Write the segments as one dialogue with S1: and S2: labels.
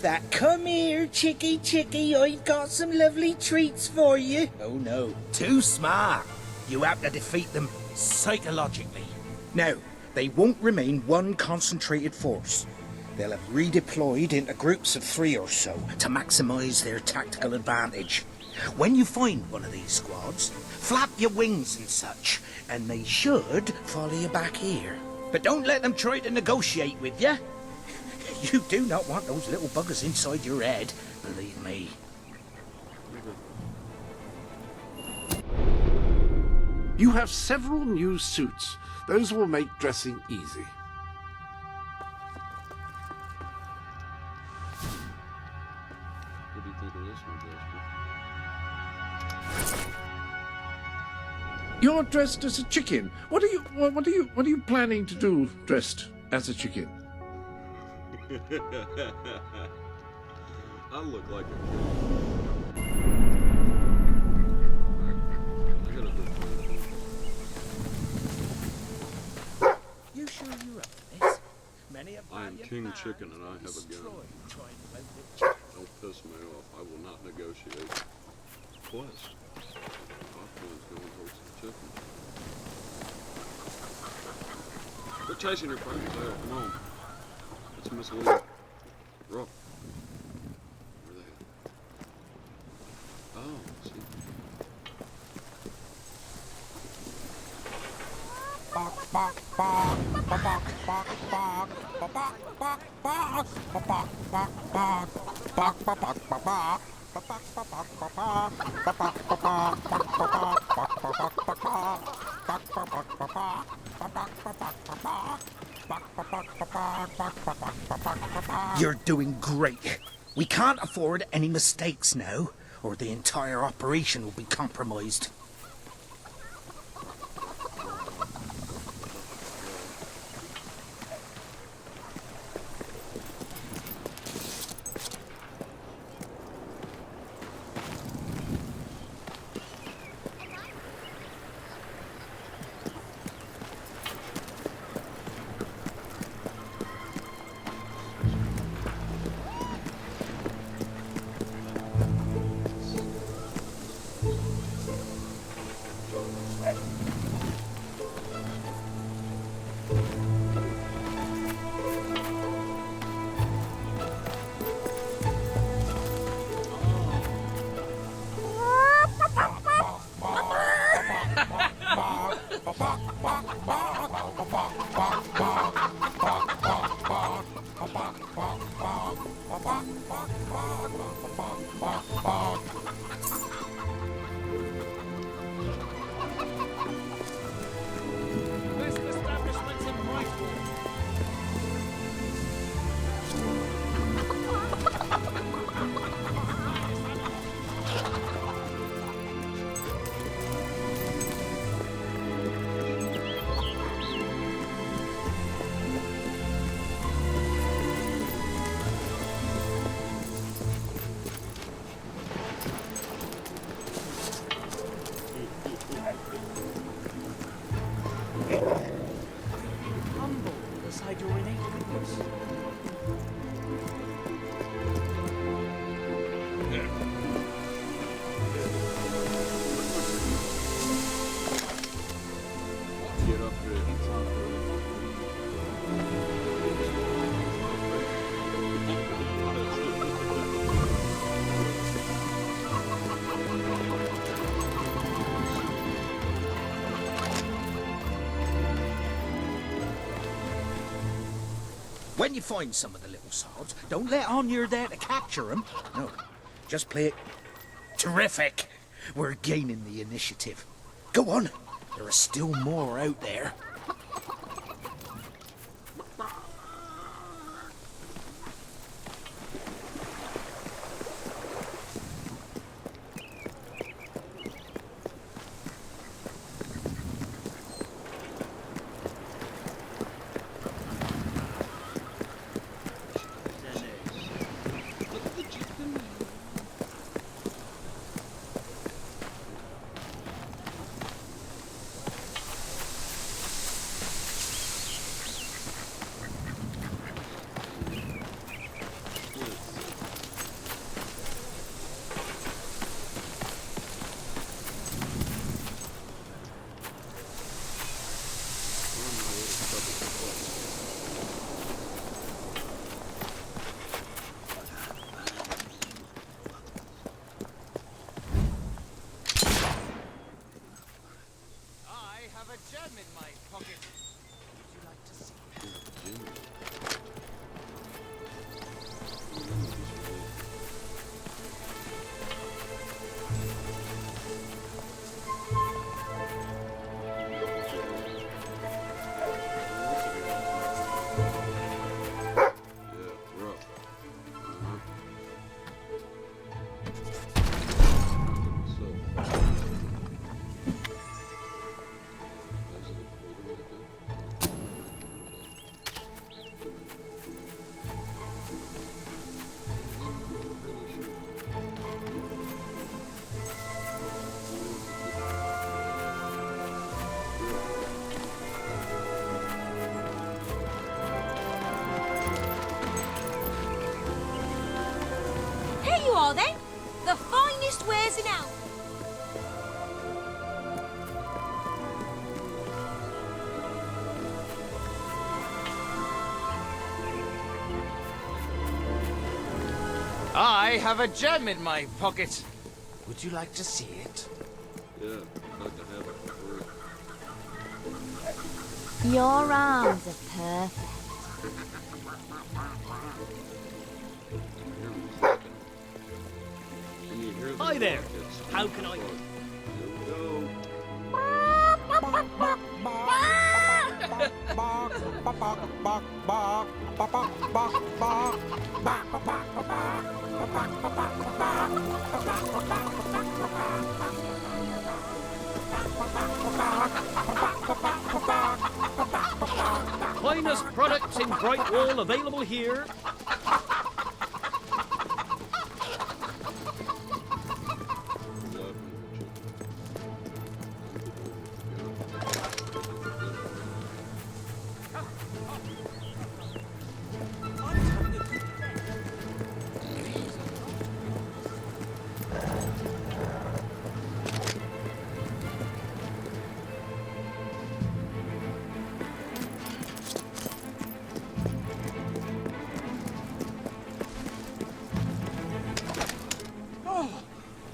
S1: That come here, chickie, chickie, I've got some lovely treats for you. Oh no, too smart. You have to defeat them psychologically. Now, they won't remain one concentrated force. They'll have redeployed into groups of 3 or so to maximise their tactical advantage. When you find one of these squads, flap your wings and such, and they should follow you back here. But don't let them try to negotiate with you. You do not want those little buggers inside your head, believe me.
S2: You have several new suits. Those will make dressing easy.
S3: What do you think of this one, Jasper?
S2: You're dressed as a chicken. What are you planning to do dressed as a chicken?
S3: I look like a kid. I got a good plan.
S1: You sure you're up for this? Many a
S3: I am
S1: valiant
S3: King
S1: man
S3: Chicken and I have a
S1: destroyed
S3: gun.
S1: trying to outwit
S3: Don't piss me off. I will not negotiate. Quest. Popcorn's going towards the chicken. Quit chasing your friends there. Come on. It's Miss Lee. Rock. Where they at? Oh, see.
S1: You're doing great. We can't afford any mistakes now, or the entire operation will be compromised. Humble beside your innate goodness.
S3: Get up there.
S1: When you find some of the little sods, don't let on you're there to capture them. No, just play it terrific. We're gaining the initiative. Go on, there are still more out there.
S4: are then. The finest wares in Albion.
S5: I have a gem in my pocket. Would you like to see it?
S3: Yeah, I'd like to have it for free.
S4: Your arms are perfect.
S3: Can you hear the
S6: Hi there.
S3: rockets?
S6: How can I...
S3: Here we go.
S6: Finest products in Brightwall available here.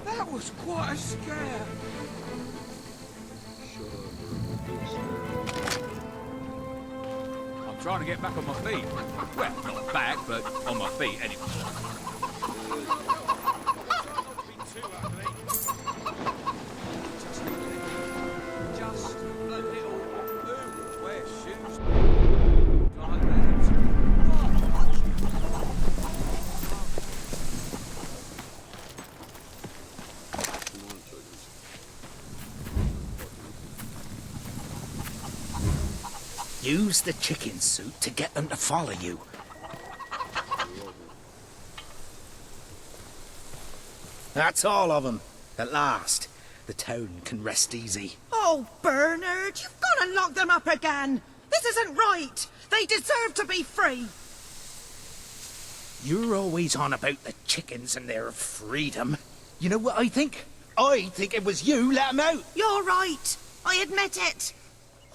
S1: That was quite a scare.
S7: I'm trying to get back on my feet. Well, not back, but on my feet anyway. Just a little who wears shoes like that.
S3: Come on, chickens.
S1: Use the chicken suit to get them to follow you. That's all of them. At last, the town can rest easy.
S8: Oh, Bernard, you've got to lock them up again. This isn't right. They deserve to be free.
S1: You're always on about the chickens and their freedom. You know what I think? I think it was you let 'em out.
S8: You're right. I admit it.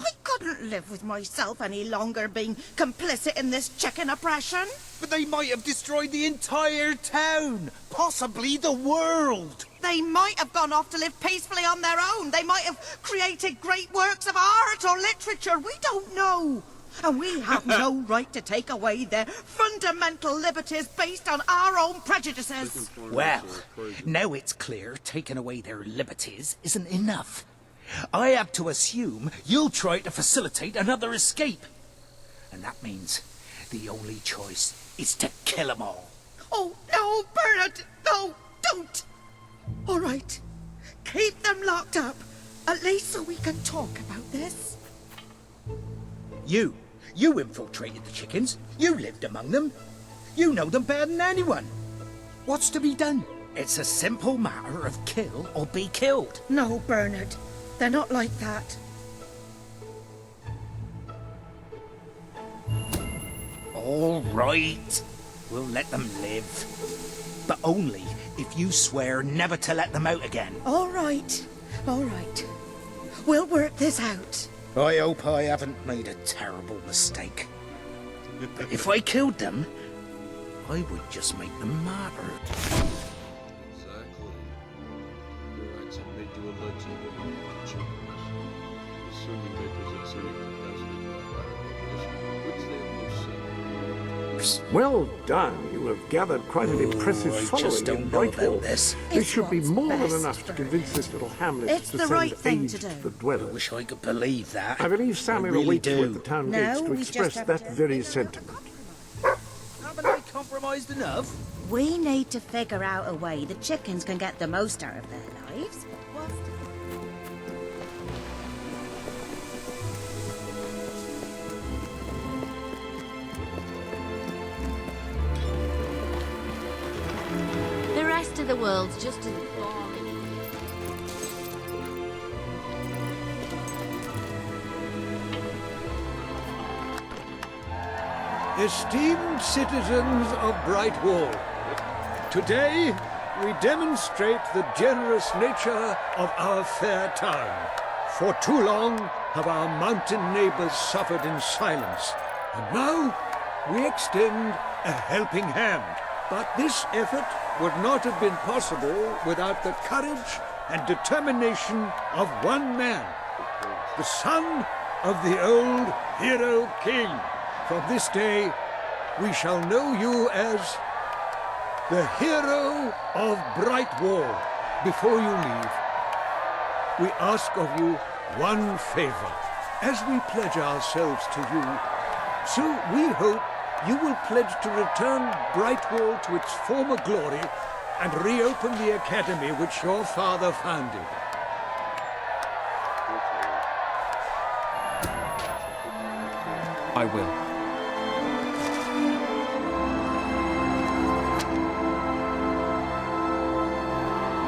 S8: I couldn't live with myself any longer being complicit in this chicken oppression.
S1: But they might have destroyed the entire town. Possibly the world.
S8: They might have gone off to live peacefully on their own. They might have created great works of art or literature. We don't know. And we have no right to take away their fundamental liberties based on our own prejudices.
S1: Well, now it's clear taking away their liberties isn't enough. I have to assume you'll try to facilitate another escape. And that means the only choice is to kill 'em all.
S8: Oh, no, Bernard. No, don't. All right. Keep them locked up. At least so we can talk about this.
S1: You infiltrated the chickens. You lived among them. You know them better than anyone. What's to be done? It's a simple matter of kill or be killed.
S8: No, Bernard. They're not like that.
S1: All right. We'll let them live. But only if you swear never to let them out again.
S8: All right. All right. We'll work this out.
S1: I hope I haven't made a terrible mistake. But if I killed them, I would just make them martyred.
S3: Exactly. Your rights have made you a legend among the chickens. Assuming they possess any capacity to acquire information, which they have most certainly.
S2: Well done. You have gathered quite an impressive
S1: I
S2: following
S1: just
S2: in
S1: don't know
S2: Brightwall.
S1: about this.
S2: This
S8: It's
S2: should be
S8: what's
S2: more than
S8: best
S2: enough to
S8: for
S2: convince this little hamlet
S8: It's
S2: to
S8: the
S2: send
S8: right thing
S2: aid
S8: to
S2: to
S8: do.
S2: the
S1: I
S2: dwellers.
S1: wish I could believe that.
S2: I believe Samuel
S1: really
S2: awaits you at
S1: do.
S2: the town
S8: No,
S2: gates to
S8: we just
S2: express
S8: have
S2: that
S8: to-
S2: very sentiment.
S1: Haven't I compromised enough?
S4: We need to figure out a way the chickens can get the most out of their lives. The rest of the world's just as boring.
S9: Esteemed citizens of Brightwall, today we demonstrate the generous nature of our fair town. For too long have our mountain neighbors suffered in silence, and now we extend a helping hand. But this effort would not have been possible without the courage and determination of one man, the son of the old hero king. From this day, we shall know you as the hero of Brightwall. Before you leave, we ask of you one favor. As we pledge ourselves to you, so we hope you will pledge to return Brightwall to its former glory and reopen the academy which your father founded.
S10: I will.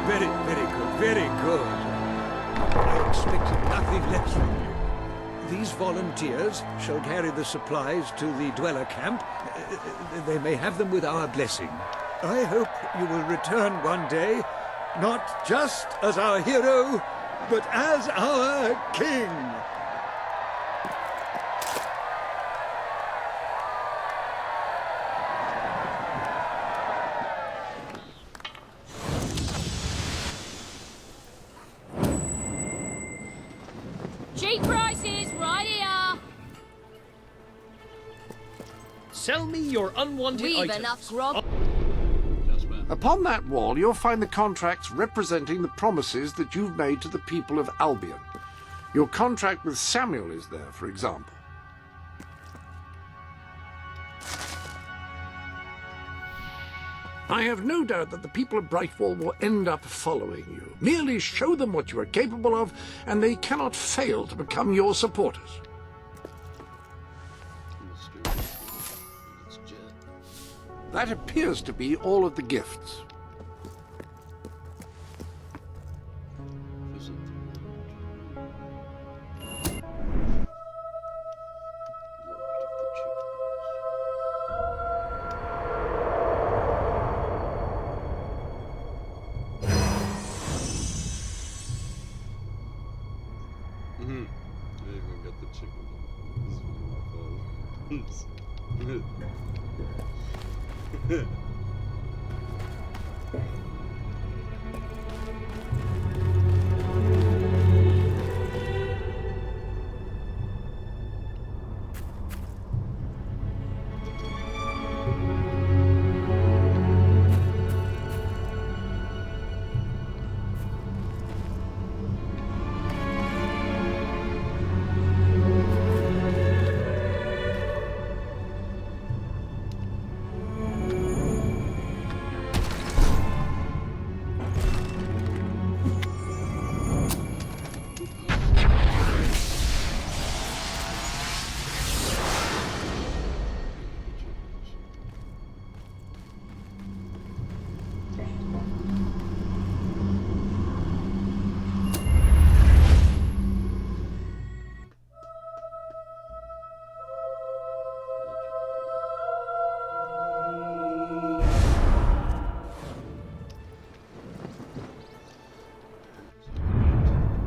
S9: Very, very good, very good. I expected nothing less from you. These volunteers shall carry the supplies to the dweller camp. They may have them with our blessing. I hope you will return one day, not just as our hero, but as our king.
S11: Cheap prices, right here.
S6: Sell me your unwanted
S11: We've
S6: items.
S11: enough grog.
S2: Upon that wall, you'll find the contracts representing the promises that you've made to the people of Albion. Your contract with Samuel is there, for example. I have no doubt that the people of Brightwall will end up following you. Merely show them what you are capable of, and they cannot fail to become your supporters. That appears to be all of the gifts.
S3: I even got the chicken. This is my fault.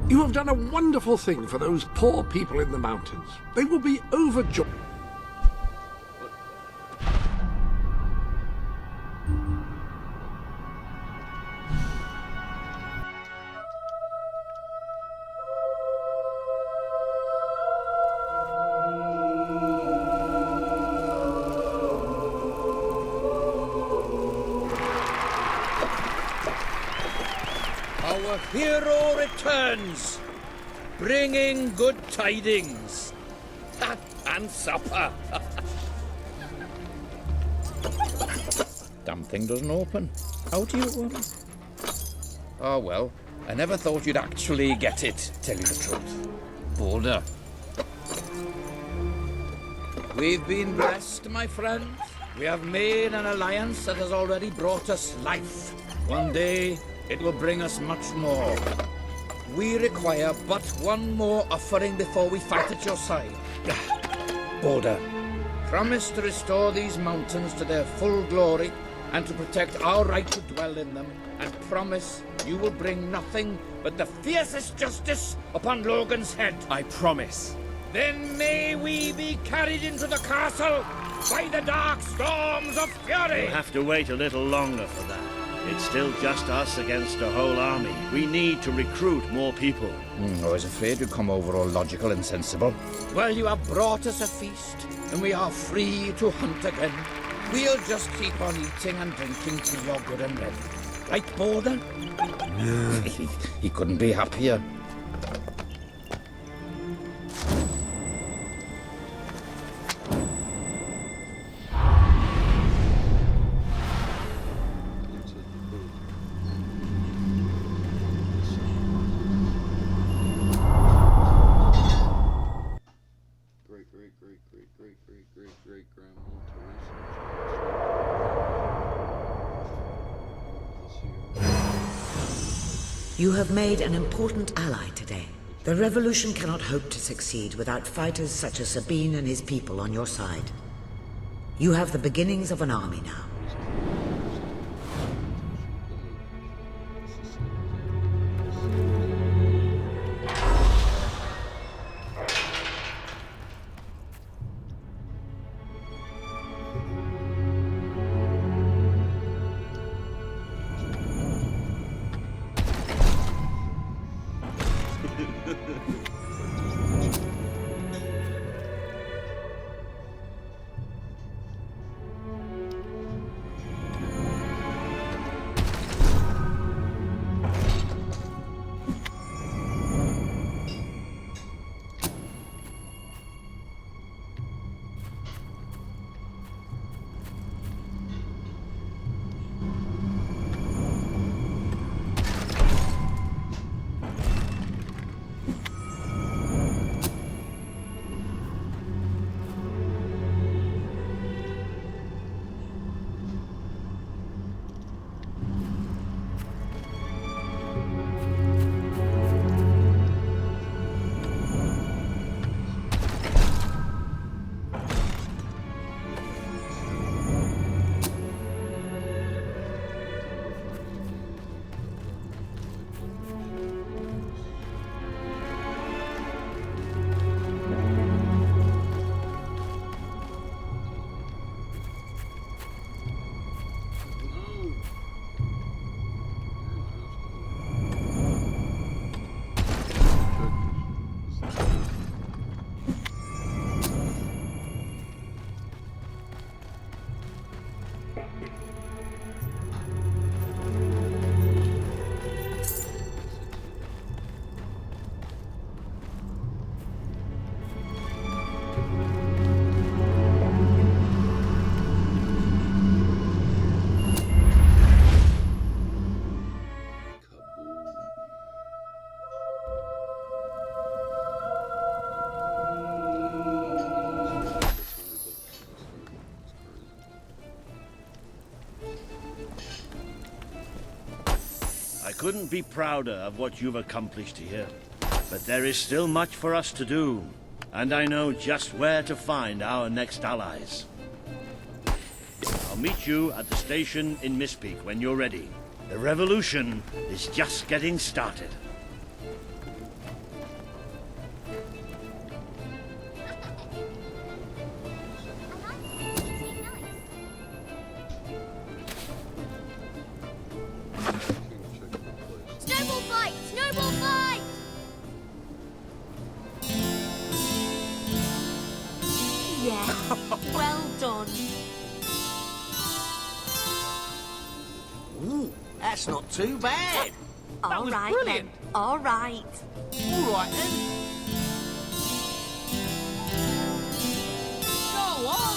S2: You have done a wonderful thing for those poor people in the mountains. They will be overjoyed.
S1: Our hero returns, bringing good tidings. And supper. Damn thing doesn't open. How do you open? Oh well, I never thought you'd actually get it, tell you the truth. Boulder. We've been blessed, my friend. We have made an alliance that has already brought us life. One day, it will bring us much more. We require but one more offering before we fight at your side. Boulder, promise to restore these mountains to their full glory
S12: and to protect our right to dwell in them, and promise you will bring nothing but the fiercest justice upon Logan's head.
S10: I promise.
S12: Then may we be carried into the castle by the dark storms of fury!
S13: You'll have to wait a little longer for that. It's still just us against a whole army. We need to recruit more people.
S1: I was afraid you'd come over all logical and sensible.
S12: Well, you have brought us a feast, and we are free to hunt again. We'll just keep on eating and drinking till you're good and ready. Right, Border? He couldn't be happier.
S3: Great-great-great-great-great-great-grandma
S14: You have made an important ally today. The revolution cannot hope to succeed without fighters such as Sabine and his people on your side. You have the beginnings of an army now.
S13: I couldn't be prouder of what you've accomplished here. But there is still much for us to do, and I know just where to find our next allies. I'll meet you at the station in Mistpeak when you're ready. The revolution is just getting started.
S11: Snowball fight! Snowball fight! Yeah, well done.
S5: Ooh, that's not too bad.
S11: All
S5: was
S11: right
S5: brilliant.
S11: then. All right.
S5: All right then. Go on.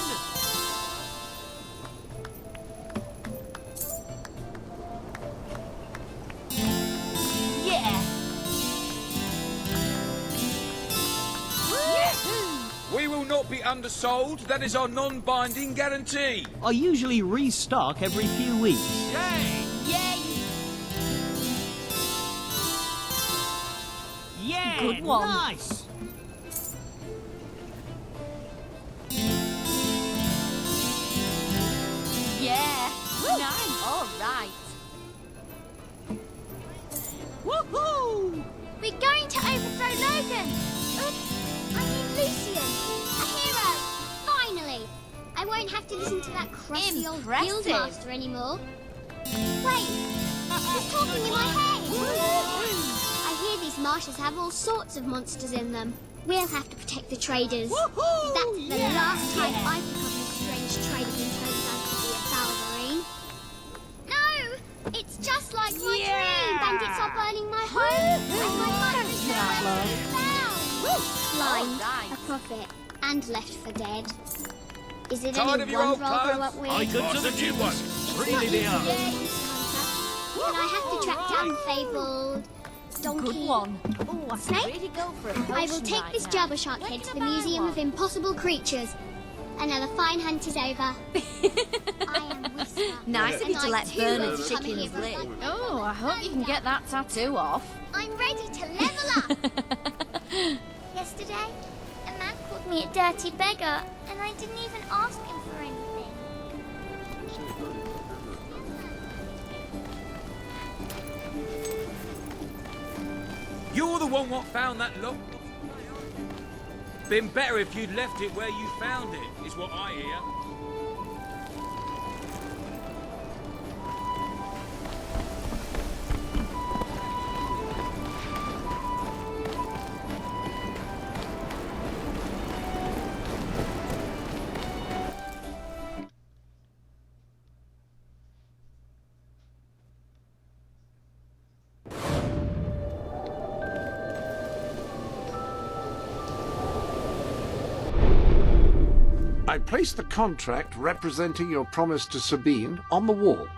S11: Yeah.
S7: We will not be undersold. That is our non-binding guarantee.
S6: I usually restock every few weeks.
S7: Yay!
S11: Yay.
S6: Yeah,
S11: Good one.
S6: nice.
S11: Yeah. Nice. All right.
S6: Woohoo!
S11: We're going to overthrow Logan. I mean Lucian. A hero. Finally. I won't have to listen to that crusty old guildmaster anymore. Wait. Who's talking in my head? I hear these marshes have all sorts of monsters in them. We'll have to protect the traders. That's the last time I pick up a strange trader in Valverine. No! It's just like my dream! Bandits are burning my home! And my mother's found! Blind, a prophet, and left for dead. Is it
S7: Tired of
S11: any
S7: your
S11: wonder
S7: old
S11: I'll grow
S7: clothes?
S11: up with?
S7: I got some new ones.
S11: It's
S7: Really
S11: not
S7: they
S11: easy
S7: are.
S11: doing this contract, and I have to track down fabled donkey.
S15: Good one. Oh, I
S11: Snake?
S15: could really go for a
S11: I will
S15: potion
S11: take
S15: right
S11: this
S15: now.
S11: Jabber Shark head to the Museum of Impossible Creatures. Another fine hunt is over. I am Whisper.
S15: Nice of you
S11: and
S15: to
S11: I
S15: let
S11: too
S15: Bernard
S11: will become a
S15: chickens
S11: hero
S15: live.
S11: like
S15: Oh, I hope you can get that tattoo off.
S11: I'm ready to level up. Yesterday, a man called me a dirty beggar, and I didn't even ask him for anything.
S7: You're the one what found that lock. Been better if you'd left it where you found it, is what I hear.
S2: I placed the contract representing your promise to Sabine on the wall.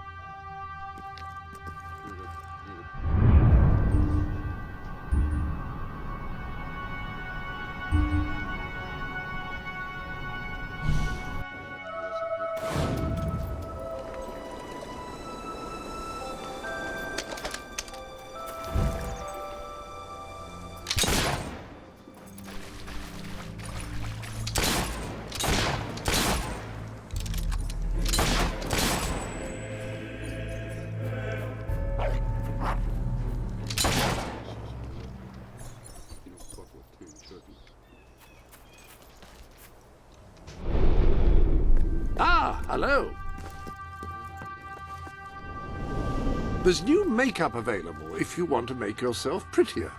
S2: Ah, hello. There's new makeup available if you want to make yourself prettier.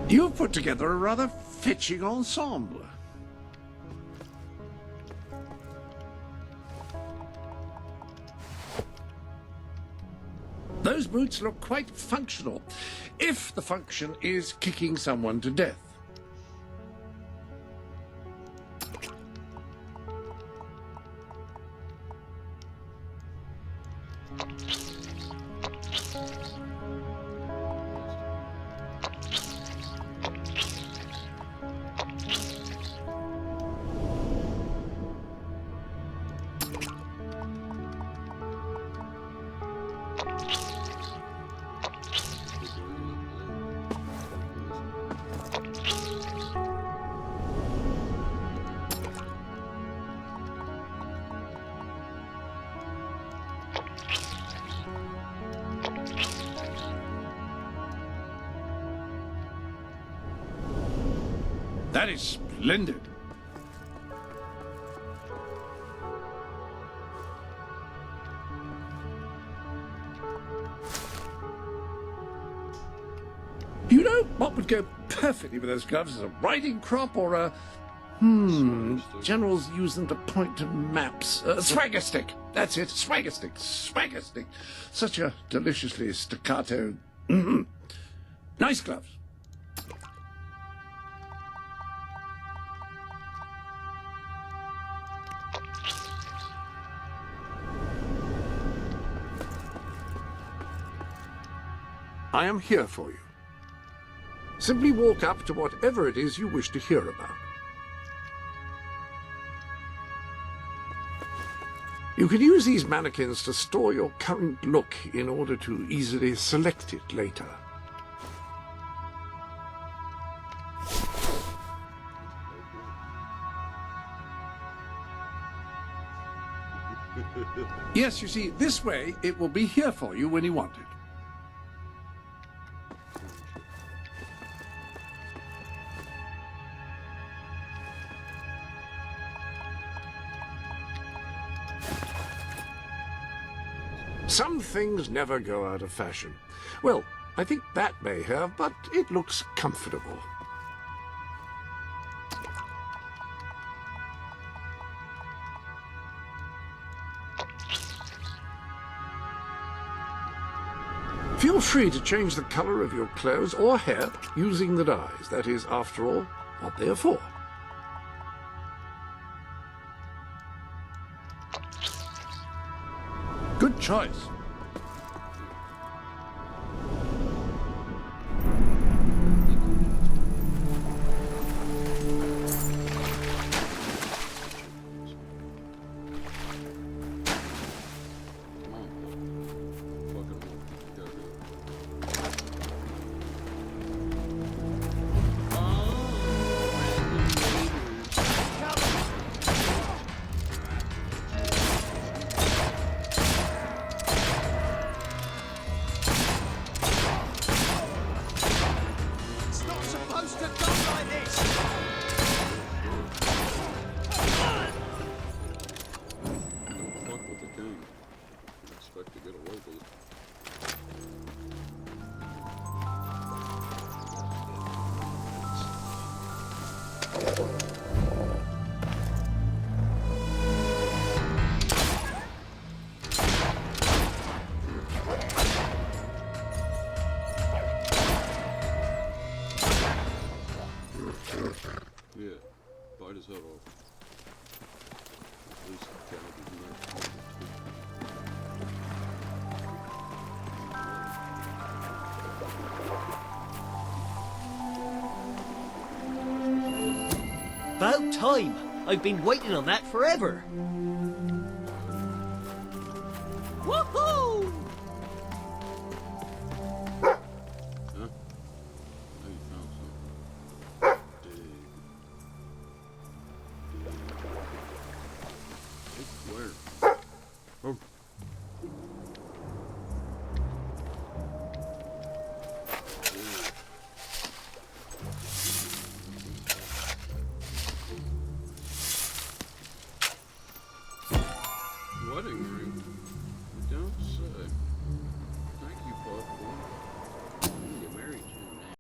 S2: You've put together a rather fetching ensemble. Those boots look quite functional, if the function is kicking someone to death. That is splendid. You know what would go perfectly with those gloves is a riding crop or a... generals use them to point to maps. Swagger stick. That's it. Swagger stick. Swagger stick. Such a deliciously staccato... Nice gloves. I am here for you. Simply walk up to whatever it is you wish to hear about. You can use these mannequins to store your current look in order to easily select it later. Yes, you see, this way it will be here for you when you want it. Some things never go out of fashion. Well, I think that may have, but it looks comfortable. Feel free to change the color of your clothes or hair using the dyes. That is, after all, what they are for. Good choice.
S3: Yeah, bite his head off. At least the cow did that.
S6: About time. I've been waiting on that forever. Woohoo!
S3: Huh? Hey, you found something. Where? Oh. Wedding.